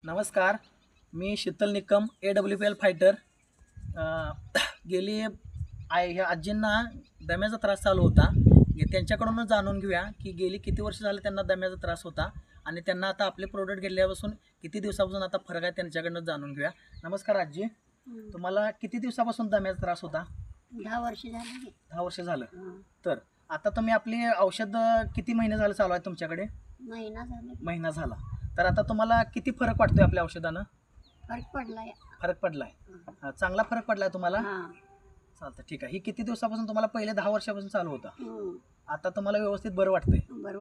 नमस्कार, मी Sheetal Nikam AWPL fighter. गेली ह्या आजींना दम्याचा त्रास चालू होता. त्यांच्याकडूनच जाणून घेऊया की गेली किती वर्ष झाले त्यांना दम्याचा त्रास होता आणि त्यांना आता आपले प्रोडक्ट घेतल्यापासून किती दिवसापासून आता फरक आहे त्यांच्याकडनं जाणून घेऊया. नमस्कार आजी, तुम्हाला किती दिवसापासून दम्याचा त्रास होता? 10 वर्ष झाली. 10 वर्ष झालं. तर आता तुम्ही आपली औषध किती महिने झाले चालू आहे तुमच्याकडे? महिना झाला. तर आता तुम्हाला किती फरक वाटतोय आपल्या औषधानं? फरक पडलाय. चांगला फरक पडलाय तुम्हाला? चालतं, ठीक आहे. ही किती दिवसापासून तुम्हाला? पहिले 10 वर्षापासून चालू होता, आता तुम्हाला व्यवस्थित बरं वाटतंय?